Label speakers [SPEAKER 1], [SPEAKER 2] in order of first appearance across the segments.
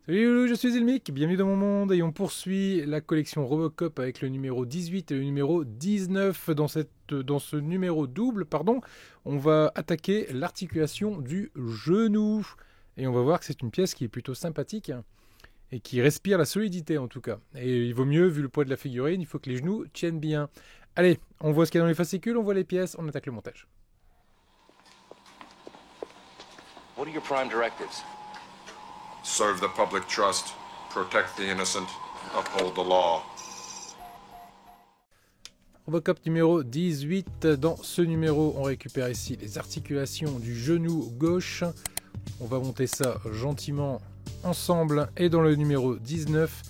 [SPEAKER 1] Salut Loulou, je suis Ilmic, bienvenue dans mon monde et on poursuit la collection Robocop avec le numéro 18 et le numéro 19. Dans ce numéro double, on va attaquer l'articulation du genou. Et on va voir que c'est une pièce qui est plutôt sympathique et qui respire la solidité en tout cas. Et il vaut mieux, vu le poids de la figurine, il faut que les genoux tiennent bien. Allez, on voit ce qu'il y a dans les fascicules, on voit les pièces, on attaque le montage.
[SPEAKER 2] What are your prime directives?
[SPEAKER 3] Serve the public trust, protect the innocent, uphold the law.
[SPEAKER 1] Robocop numéro 18. Dans ce numéro, on récupère ici les articulations du genou gauche. On va monter ça gentiment ensemble. Et dans le numéro 19,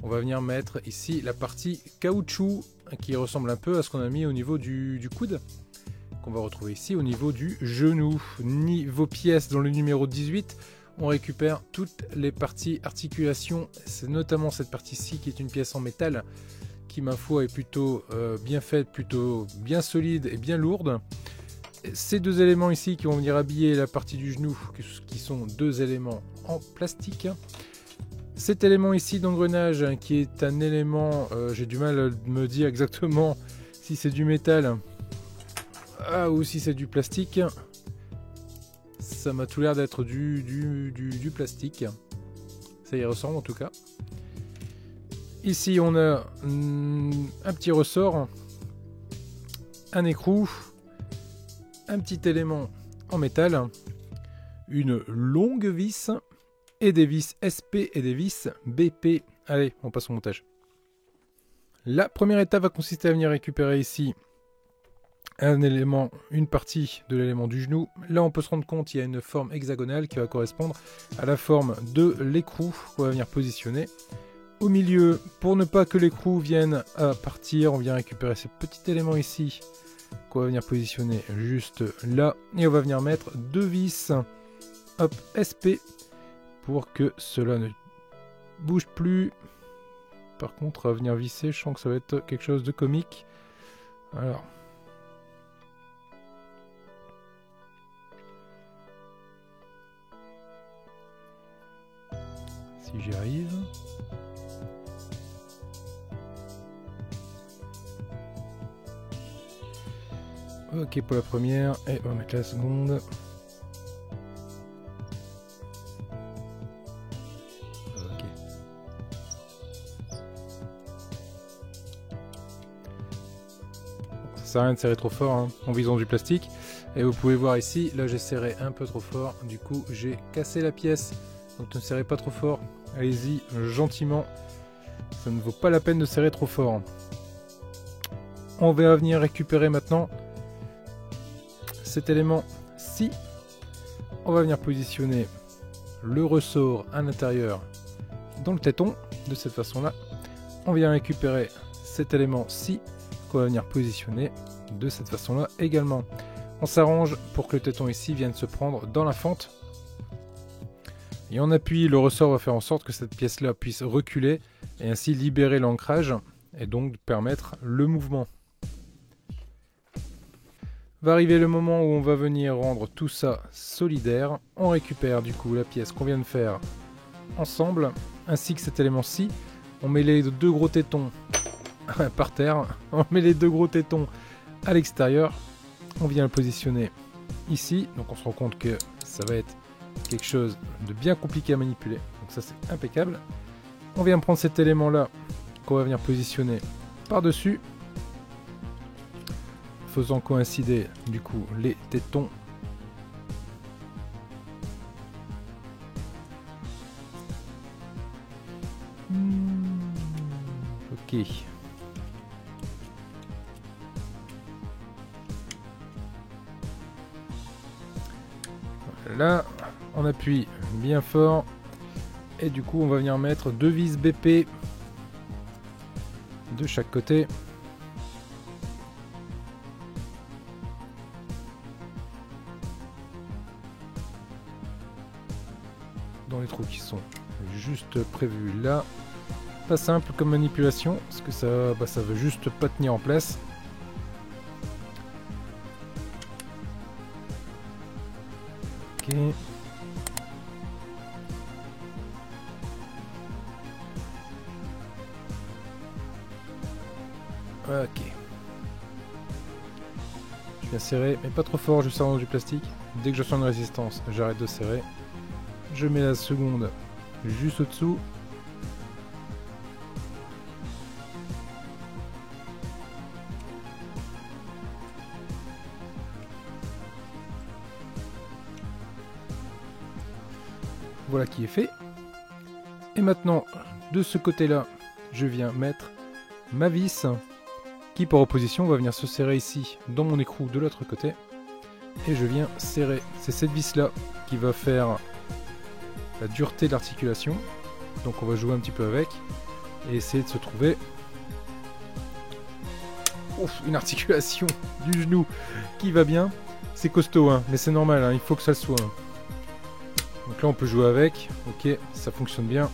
[SPEAKER 1] on va venir mettre ici la partie caoutchouc qui ressemble un peu à ce qu'on a mis au niveau du coude, qu'on va retrouver ici au niveau du genou. Niveau pièces, dans le numéro 18, on récupère toutes les parties articulations. C'est notamment cette partie-ci qui est une pièce en métal qui, ma foi, est plutôt bien faite, plutôt bien solide et bien lourde. Ces deux éléments ici qui vont venir habiller la partie du genou, qui sont deux éléments en plastique. Cet élément ici d'engrenage qui est un élément, j'ai du mal à me dire exactement si c'est du métal ou si c'est du plastique. Ça m'a tout l'air d'être du plastique. Ça y ressemble en tout cas. Ici on a un petit ressort, un écrou, un petit élément en métal, une longue vis et des vis SP et des vis BP. Allez, on passe au montage. La première étape va consister à venir récupérer ici un élément, une partie de l'élément du genou. Là on peut se rendre compte qu'il y a une forme hexagonale qui va correspondre à la forme de l'écrou qu'on va venir positionner. Au milieu, pour ne pas que l'écrou vienne à partir, on vient récupérer ce petit élément ici qu'on va venir positionner juste là. Et on va venir mettre deux vis hop, SP pour que cela ne bouge plus. Par contre, à venir visser, je sens que ça va être quelque chose de comique. Alors... si j'y arrive. Ok pour la première, et on va mettre la seconde. Ok. Ça sert à rien de serrer trop fort hein, en visant du plastique. Et vous pouvez voir ici, là j'ai serré un peu trop fort, du coup j'ai cassé la pièce. Donc ne serrez pas trop fort, allez-y gentiment, ça ne vaut pas la peine de serrer trop fort. On va venir récupérer maintenant cet élément-ci. On va venir positionner le ressort à l'intérieur dans le téton, de cette façon-là. On vient récupérer cet élément-ci qu'on va venir positionner de cette façon-là également. On s'arrange pour que le téton ici vienne se prendre dans la fente. Et on appuie, le ressort va faire en sorte que cette pièce-là puisse reculer et ainsi libérer l'ancrage et donc permettre le mouvement. Va arriver le moment où on va venir rendre tout ça solidaire. On récupère du coup la pièce qu'on vient de faire ensemble, ainsi que cet élément-ci. On met les deux gros tétons par terre, on met les deux gros tétons à l'extérieur. On vient le positionner ici, donc on se rend compte que ça va être quelque chose de bien compliqué à manipuler, donc ça c'est impeccable. On vient prendre cet élément là qu'on va venir positionner par dessus, faisant coïncider du coup les tétons. Ok. Là on appuie bien fort et du coup on va venir mettre deux vis BP de chaque côté. Dans les trous qui sont juste prévus là. Pas simple comme manipulation parce que ça veut juste pas tenir en place. Ok. Ok. Je viens serrer, mais pas trop fort, je serre dans du plastique. Dès que je sens une résistance, j'arrête de serrer. Je mets la seconde juste au-dessous. Voilà qui est fait. Et maintenant, de ce côté-là, je viens mettre ma vis qui par opposition va venir se serrer ici dans mon écrou de l'autre côté. Et je viens serrer. C'est cette vis-là qui va faire la dureté de l'articulation. Donc on va jouer un petit peu avec et essayer de se trouver une articulation du genou qui va bien. C'est costaud, hein, mais c'est normal, hein, il faut que ça le soit. Donc là on peut jouer avec. Ok, ça fonctionne bien.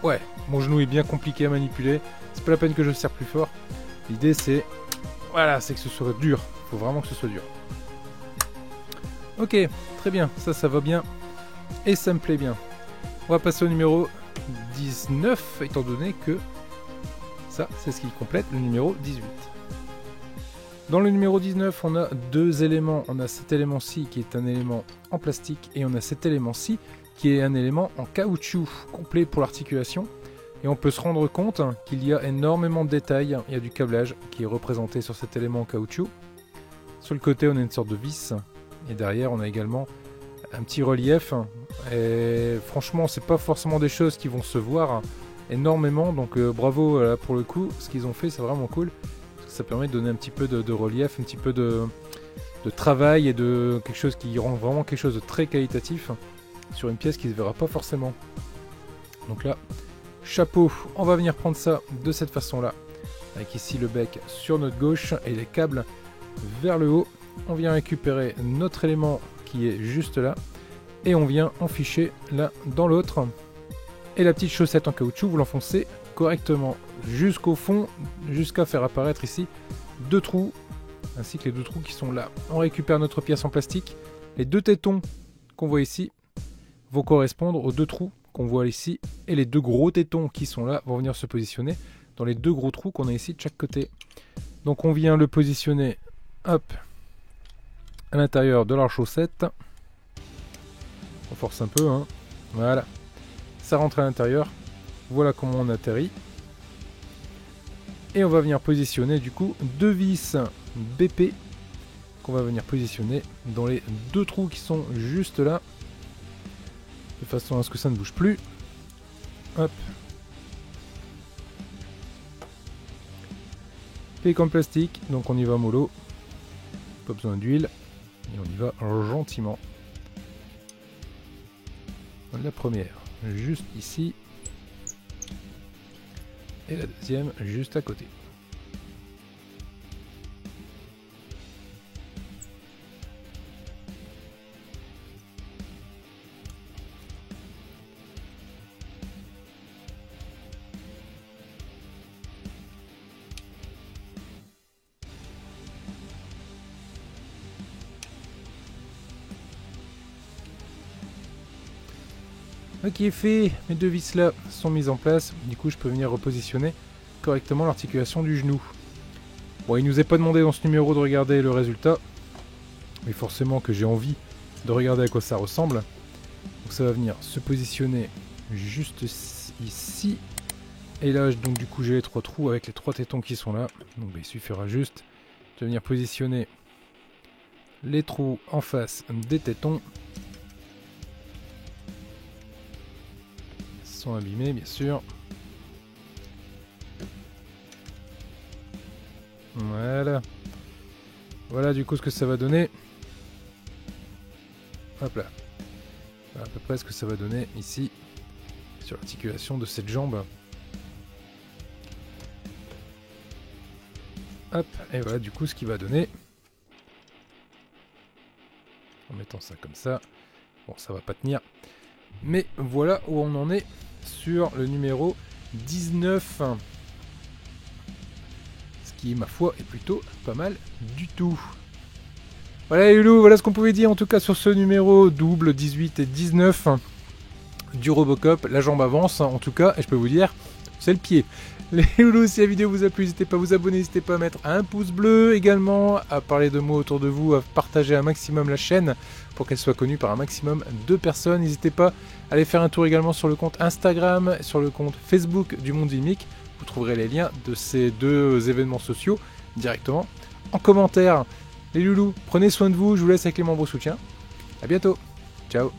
[SPEAKER 1] Ouais, mon genou est bien compliqué à manipuler. C'est pas la peine que je serre plus fort. L'idée c'est... Voilà, c'est que ce soit dur. Il faut vraiment que ce soit dur. Ok, très bien. Ça va bien. Et ça me plaît bien. On va passer au numéro 19, étant donné que ça, c'est ce qui complète le numéro 18. Dans le numéro 19, on a deux éléments. On a cet élément-ci qui est un élément en plastique et on a cet élément-ci qui est un élément en caoutchouc complet pour l'articulation. Et on peut se rendre compte qu'il y a énormément de détails. Il y a du câblage qui est représenté sur cet élément en caoutchouc. Sur le côté, on a une sorte de vis. Et derrière, on a également un petit relief. Et franchement, c'est pas forcément des choses qui vont se voir énormément. Donc bravo pour le coup. Ce qu'ils ont fait, c'est vraiment cool. Parce que ça permet de donner un petit peu de relief, un petit peu de travail et de quelque chose qui rend vraiment quelque chose de très qualitatif sur une pièce qui ne se verra pas forcément. Donc là, chapeau, on va venir prendre ça de cette façon-là. Avec ici le bec sur notre gauche et les câbles vers le haut. On vient récupérer notre élément qui est juste là. Et on vient enficher là dans l'autre. Et la petite chaussette en caoutchouc, vous l'enfoncez correctement jusqu'au fond, jusqu'à faire apparaître ici deux trous, ainsi que les deux trous qui sont là. On récupère notre pièce en plastique. Les deux tétons qu'on voit ici vont correspondre aux deux trous qu'on voit ici. Et les deux gros tétons qui sont là vont venir se positionner dans les deux gros trous qu'on a ici de chaque côté. Donc on vient le positionner, hop, à l'intérieur de la chaussette. On force un peu, hein. Voilà. Ça rentre à l'intérieur. Voilà comment on atterrit. Et on va venir positionner du coup deux vis BP qu'on va venir positionner dans les deux trous qui sont juste là. De façon à ce que ça ne bouge plus. Hop. Pic en plastique, donc on y va mollo. Pas besoin d'huile. Et on y va gentiment. La première, juste ici. Et la deuxième, juste à côté. Ok, fait, mes deux vis là sont mises en place, du coup je peux venir repositionner correctement l'articulation du genou. Bon, il nous est pas demandé dans ce numéro de regarder le résultat, mais forcément que j'ai envie de regarder à quoi ça ressemble. Donc ça va venir se positionner juste ici, et là donc du coup j'ai les trois trous avec les trois tétons qui sont là, donc il suffira juste de venir positionner les trous en face des tétons. Sont abîmés bien sûr. Voilà. Voilà du coup ce que ça va donner. Hop là. Voilà, à peu près ce que ça va donner ici sur l'articulation de cette jambe. Hop, et voilà du coup ce qui va donner. En mettant ça comme ça. Bon, ça va pas tenir. Mais voilà où on en est sur le numéro 19. Ce qui, ma foi, est plutôt pas mal du tout. Voilà les loulous, voilà ce qu'on pouvait dire en tout cas sur ce numéro double 18 et 19 du Robocop. La jambe avance en tout cas, et je peux vous dire, c'est le pied. Les loulous, si la vidéo vous a plu, n'hésitez pas à vous abonner, n'hésitez pas à mettre un pouce bleu également, à parler de moi autour de vous, à partager un maximum la chaîne pour qu'elle soit connue par un maximum de personnes. N'hésitez pas à aller faire un tour également sur le compte Instagram, sur le compte Facebook du Monde Vimique. Vous trouverez les liens de ces deux événements sociaux directement en commentaire. Les loulous, prenez soin de vous, je vous laisse avec les membres soutiens. A bientôt, ciao.